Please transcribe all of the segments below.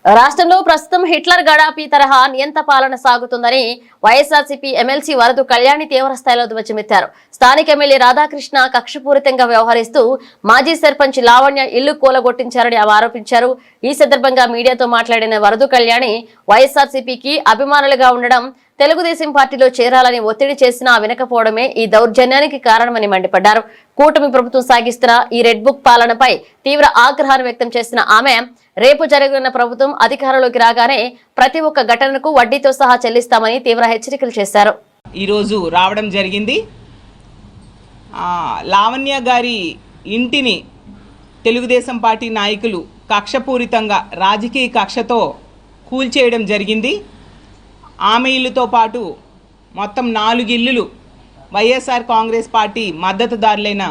రాష్ట్రంలో ప్రస్తుతం హిట్లర్ గడాపీ తరహా నియంత పాలన సాగుతుందని వైఎస్ఆర్సీపీ ఎమ్మెల్సీ వరదు కళ్యాణి తీవ్రస్థాయిలో ధ్వజమెత్తారు. స్థానిక ఎమ్మెల్యే రాధాకృష్ణ కక్షపూరితంగా వ్యవహరిస్తూ మాజీ సర్పంచ్ లావణ్య ఇల్లు కూలగొట్టించారని ఆరోపించారు. ఈ సందర్భంగా మీడియాతో మాట్లాడిన వరదు కళ్యాణి వైఎస్ఆర్సీపీకి అభిమానులుగా ఉండడం, తెలుగుదేశం పార్టీలో చేరాలని ఒత్తిడి చేసినా వినకపోవడమే ఈ దౌర్జన్యానికి కారణమని మండిపడ్డారు. కూటమి ప్రభుత్వం సాగిస్తున్న ఈ రెడ్ బుక్ పాలనపై తీవ్ర ఆగ్రహాన్ని వ్యక్తం చేసిన ఆమె, రేపు జరగనున్న ప్రభుత్వం అధికారంలోకి రాగానే ప్రతి ఒక్క ఘటనకు వడ్డీతో సహా చెల్లిస్తామని తీవ్ర హెచ్చరికలు చేశారు. ఈరోజు రావడం జరిగింది. లావణ్య గారి ఇంటిని తెలుగుదేశం పార్టీ నాయకులు కక్షపూరితంగా రాజకీయ కక్షతో కూల్చేయడం జరిగింది. ఆమె ఇల్లుతో పాటు మొత్తం 4 ఇల్లులు వైఎస్ఆర్ కాంగ్రెస్ పార్టీ మద్దతుదారులైన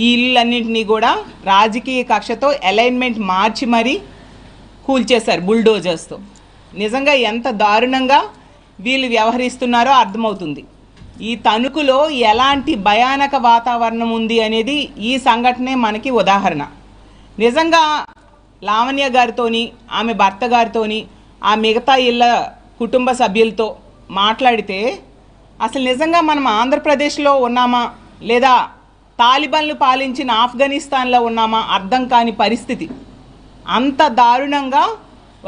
ఈ ఇళ్ళన్నింటినీ కూడా రాజకీయ కక్షతో అలైన్మెంట్ మార్చి మరీ కూల్చేశారు బుల్డోజర్స్తో. నిజంగా ఎంత దారుణంగా వీళ్ళు వ్యవహరిస్తున్నారో అర్థమవుతుంది. ఈ తణుకులో ఎలాంటి భయానక వాతావరణం ఉంది అనేది ఈ సంఘటనే మనకి ఉదాహరణ. నిజంగా లావణ్య గారితోని, ఆమె భర్త గారితోని, ఆ మిగతా ఇళ్ళ కుటుంబ సభ్యులతో మాట్లాడితే అసలు నిజంగా మనం ఆంధ్రప్రదేశ్లో ఉన్నామా లేదా తాలిబాన్లు పాలించిన ఆఫ్ఘనిస్తాన్లో ఉన్నామా అర్థం కాని పరిస్థితి. అంత దారుణంగా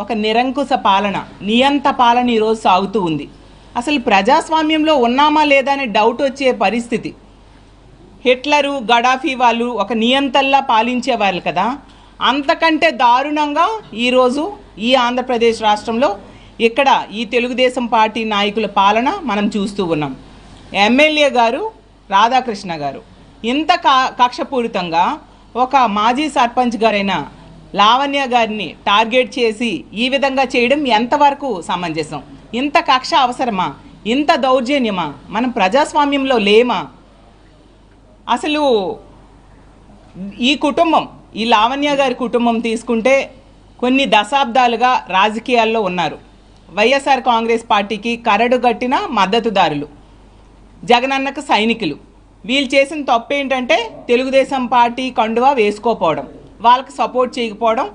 ఒక నిరంకుశ పాలన, నియంత పాలన ఈరోజు సాగుతూ ఉంది. అసలు ప్రజాస్వామ్యంలో ఉన్నామా లేదా అనే డౌట్ వచ్చే పరిస్థితి. హిట్లరు, గడాఫీ వాళ్ళు ఒక నియంతల్లా పాలించేవాళ్ళు కదా, అంతకంటే దారుణంగా ఈరోజు ఈ ఆంధ్రప్రదేశ్ రాష్ట్రంలో ఇక్కడ ఈ తెలుగుదేశం పార్టీ నాయకుల పాలన మనం చూస్తూ ఉన్నాం. ఎమ్మెల్యే గారు రాధాకృష్ణ గారు ఇంత కక్షపూరితంగా ఒక మాజీ సర్పంచ్ గారైన లావణ్య గారిని టార్గెట్ చేసి ఈ విధంగా చేయడం ఎంతవరకు సమంజసం? ఇంత కక్ష అవసరమా? ఇంత దౌర్జన్యమా? మనం ప్రజాస్వామ్యంలో లేమా? అసలు ఈ కుటుంబం, ఈ లావణ్య గారి కుటుంబం తీసుకుంటే కొన్ని దశాబ్దాలుగా రాజకీయాల్లో ఉన్నారు. వైఎస్ఆర్ కాంగ్రెస్ పార్టీకి కరడుగట్టిన మద్దతుదారులు, జగనన్నకు సైనికులు. వీళ్ళు చేసిన తప్పు ఏంటంటే తెలుగుదేశం పార్టీ కండువా వేసుకోపోవడం, వాళ్ళకి సపోర్ట్ చేయకపోవడం,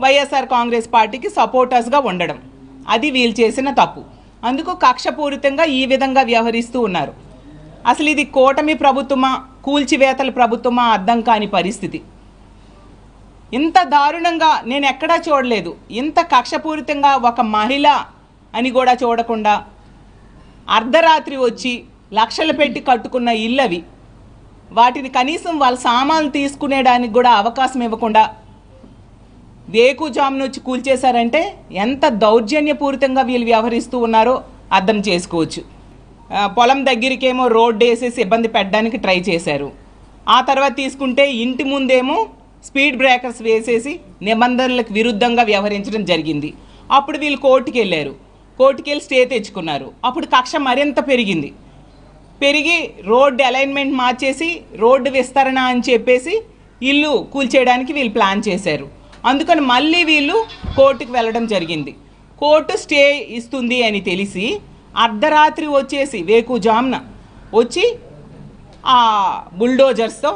వైఎస్ఆర్ కాంగ్రెస్ పార్టీకి సపోర్టర్స్గా ఉండడం. అది వీళ్ళు చేసిన తప్పు. అందుకు కక్షపూరితంగా ఈ విధంగా వ్యవహరిస్తూ ఉన్నారు. అసలు ఇది కూటమి ప్రభుత్వమా, కూల్చివేతల ప్రభుత్వమా అర్థం కాని పరిస్థితి. ఇంత దారుణంగా నేను ఎక్కడా చూడలేదు. ఇంత కక్షపూరితంగా ఒక మహిళ అని కూడా చూడకుండా అర్ధరాత్రి వచ్చి లక్షలు పెట్టి కట్టుకున్న ఇల్లవి, వాటిని కనీసం వాళ్ళ సామాన్లు తీసుకునేడానికి కూడా అవకాశం ఇవ్వకుండా వేకుజామున వచ్చి కూల్చేశారంటే ఎంత దౌర్జన్యపూరితంగా వీళ్ళు వ్యవహరిస్తూ ఉన్నారో అర్థం చేసుకోవచ్చు. పొలం దగ్గరికేమో రోడ్డు వేసేసి ఇబ్బంది పెట్టడానికి ట్రై చేశారు. ఆ తర్వాత తీసుకుంటే ఇంటి ముందేమో స్పీడ్ బ్రేకర్స్ వేసేసి నిబంధనలకు విరుద్ధంగా వ్యవహరించడం జరిగింది. అప్పుడు వీళ్ళు కోర్టుకి వెళ్ళారు. కోర్టుకి వెళ్ళి స్టే తెచ్చుకున్నారు. అప్పుడు కక్ష మరింత పెరిగి రోడ్డు అలైన్మెంట్ మార్చేసి రోడ్డు విస్తరణ అని చెప్పేసి ఇల్లు కూల్చేయడానికి వీళ్ళు ప్లాన్ చేశారు. అందుకని మళ్ళీ వీళ్ళు కోర్టుకు వెళ్ళడం జరిగింది. కోర్టు స్టే ఇస్తుంది అని తెలిసి అర్ధరాత్రి వచ్చేసి వేకుజామున వచ్చి ఆ బుల్డోజర్స్తో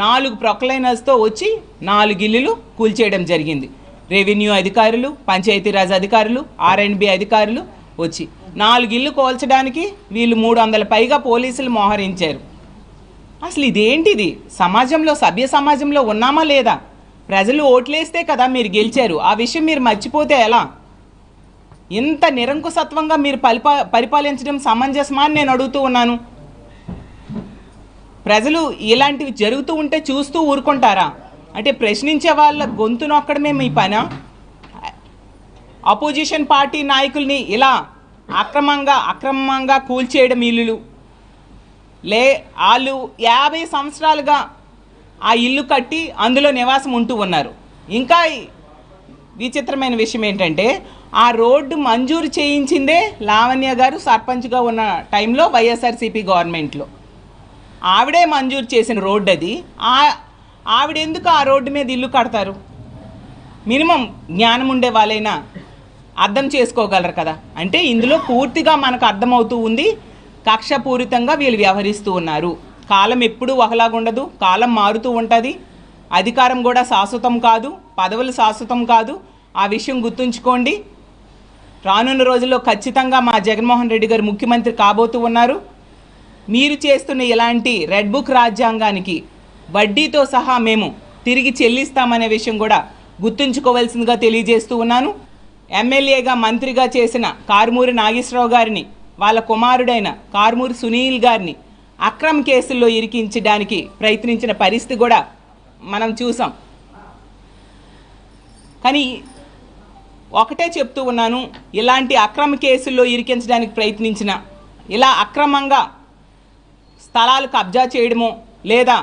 4 ప్రొక్లైనర్స్తో వచ్చి 4 ఇల్లులు కూల్చేయడం జరిగింది. రెవెన్యూ అధికారులు, పంచాయతీరాజ్ అధికారులు, R&B అధికారులు వచ్చి 4 ఇల్లు కూల్చడానికి వీళ్ళు 300 పైగా పోలీసులు మోహరించారు. అసలు ఇదేంటిది? సమాజంలో, సభ్య సమాజంలో ఉన్నామా లేదా? ప్రజలు ఓట్లేస్తే కదా మీరు గెలిచారు. ఆ విషయం మీరు మర్చిపోతే ఎలా? ఇంత నిరంకుశత్వంగా మీరు పరిపాలించడం సమంజసమా అని నేను అడుగుతూ ఉన్నాను. ప్రజలు ఇలాంటివి జరుగుతూ ఉంటే చూస్తూ ఊరుకుంటారా? అంటే ప్రశ్నించే వాళ్ళ గొంతు నొక్కడమే మీ పనా? అపోజిషన్ పార్టీ నాయకుల్ని ఇలా అక్రమంగా కూల్చేయడం ఇల్లులు వాళ్ళు 50 సంవత్సరాలుగా ఆ ఇల్లు కట్టి అందులో నివాసం ఉంటూ ఉన్నారు. ఇంకా విచిత్రమైన విషయం ఏంటంటే ఆ రోడ్డు మంజూరు చేయించిందే లావణ్య గారు సర్పంచ్గా ఉన్న టైంలో వైఎస్ఆర్సీపీ గవర్నమెంట్లో. ఆవిడే మంజూరు చేసిన రోడ్డు అది. ఆవిడెందుకు ఆ రోడ్డు మీద ఇల్లు కడతారు? మినిమం జ్ఞానం ఉండే వాళ్ళైనా అర్థం చేసుకోగలరు కదా. అంటే ఇందులో పూర్తిగా మనకు అర్థమవుతూ ఉంది కక్షపూరితంగా వీళ్ళు వ్యవహరిస్తూ ఉన్నారు. కాలం ఎప్పుడూ ఒకలాగుండదు, కాలం మారుతూ ఉంటుంది. అధికారం కూడా శాశ్వతం కాదు, పదవులు శాశ్వతం కాదు. ఆ విషయం గుర్తుంచుకోండి. రానున్న రోజుల్లో ఖచ్చితంగా మా జగన్మోహన్ రెడ్డి గారు ముఖ్యమంత్రి కాబోతూ ఉన్నారు. మీరు చేస్తున్న ఇలాంటి రెడ్ బుక్ రాజ్యాంగానికి వడ్డీతో సహా మేము తిరిగి చెల్లిస్తామనే విషయం కూడా గుర్తుంచుకోవాల్సిందిగా తెలియజేస్తూ ఉన్నాను. ఎమ్మెల్యేగా మంత్రిగా చేసిన కారుమూరి నాగేశ్వరరావు గారిని, వాళ్ళ కుమారుడైన కారుమూరి సునీల్ గారిని అక్రమ కేసుల్లో ఇరికించడానికి ప్రయత్నించిన పరిస్థితి కూడా మనం చూసాం. కానీ ఒకటే చెప్తూ ఉన్నాను, ఇలాంటి అక్రమ కేసుల్లో ఇరికించడానికి ప్రయత్నించిన, ఇలా అక్రమంగా స్థలాలు కబ్జా చేయడమో లేదా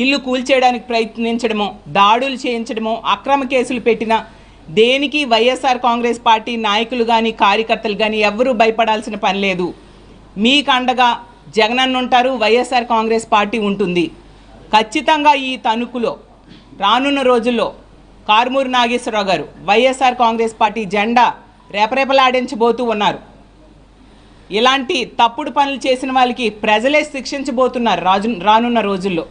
ఇల్లు కూల్చేయడానికి ప్రయత్నించడమో, దాడులు చేయించడమో, అక్రమ కేసులు పెట్టిన దేనికి వైఎస్ఆర్ కాంగ్రెస్ పార్టీ నాయకులు కానీ కార్యకర్తలు కానీ ఎవరూ భయపడాల్సిన పని లేదు. మీకు అండగా జగనన్న ఉంటారు, వైఎస్ఆర్ కాంగ్రెస్ పార్టీ ఉంటుంది. ఖచ్చితంగా ఈ తణుకులో రానున్న రోజుల్లో కారుమూరి నాగేశ్వరరావు గారు వైఎస్ఆర్ కాంగ్రెస్ పార్టీ జెండా రేపరేపలాడించబోతూ ఉన్నారు. ఇలాంటి తప్పుడు పనులు చేసిన వాళ్ళకి ప్రజలే శిక్షించబోతున్నారు రానున్న రోజుల్లో.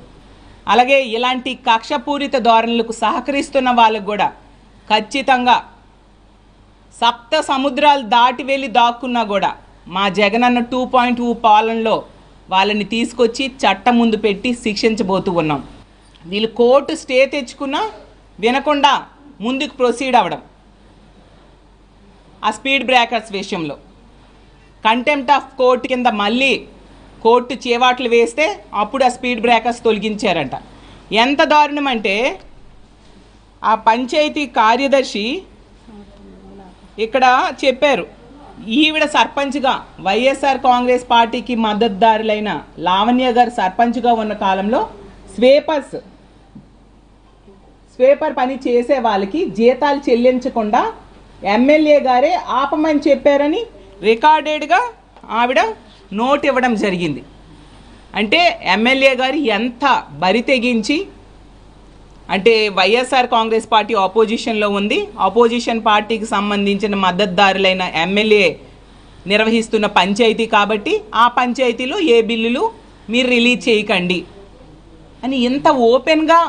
అలాగే ఇలాంటి కక్షపూరిత ధోరణులకు సహకరిస్తున్న వాళ్ళకు కూడా ఖచ్చితంగా సప్త సముద్రాలు దాటి వెళ్ళి దాక్కున్నా కూడా మా జగనన్న 2.0 పాలనలో వాళ్ళని తీసుకొచ్చి చట్టం ముందు పెట్టి శిక్షించబోతూ ఉన్నాం. వీళ్ళు కోర్టు స్టే తెచ్చుకున్నా వినకుండా ముందుకు ప్రొసీడ్ అవ్వడం, ఆ స్పీడ్ బ్రేకర్స్ విషయంలో కంటెంప్ట్ ఆఫ్ కోర్టు కింద మళ్ళీ కోర్టు చేవాట్లు వేస్తే అప్పుడు ఆ స్పీడ్ బ్రేకర్స్ తొలగించారంట. ఎంత దారుణం అంటే ఆ పంచాయతీ కార్యదర్శి ఇక్కడ చెప్పారు, ఈవిడ సర్పంచ్గా వైఎస్ఆర్ కాంగ్రెస్ పార్టీకి మద్దతుదారులైన లావణ్య గారు సర్పంచ్గా ఉన్న కాలంలో స్వీపర్ పని చేసే వాళ్ళకి జీతాలు చెల్లించకుండా ఎమ్మెల్యే గారే ఆపమని చెప్పారని రికార్డెడ్గా ఆవిడ నోట్ ఇవ్వడం జరిగింది. అంటే ఎమ్మెల్యే గారు ఎంత బరి తెగించి, అంటే వైఎస్ఆర్ కాంగ్రెస్ పార్టీ ఆపోజిషన్లో ఉంది, ఆపోజిషన్ పార్టీకి సంబంధించిన మద్దతుదారులైన ఎమ్మెల్యే నిర్వహిస్తున్న పంచాయతీ కాబట్టి ఆ పంచాయతీలో ఏ బిల్లులు మీరు రిలీజ్ చేయకండి అని ఎంత ఓపెన్గా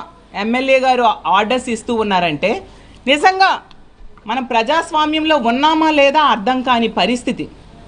ఎమ్మెల్యే గారు ఆర్డర్స్ ఇస్తూ ఉన్నారంటే నిజంగా మనం ప్రజాస్వామ్యంలో ఉన్నామా లేదా అర్థం కాని పరిస్థితి.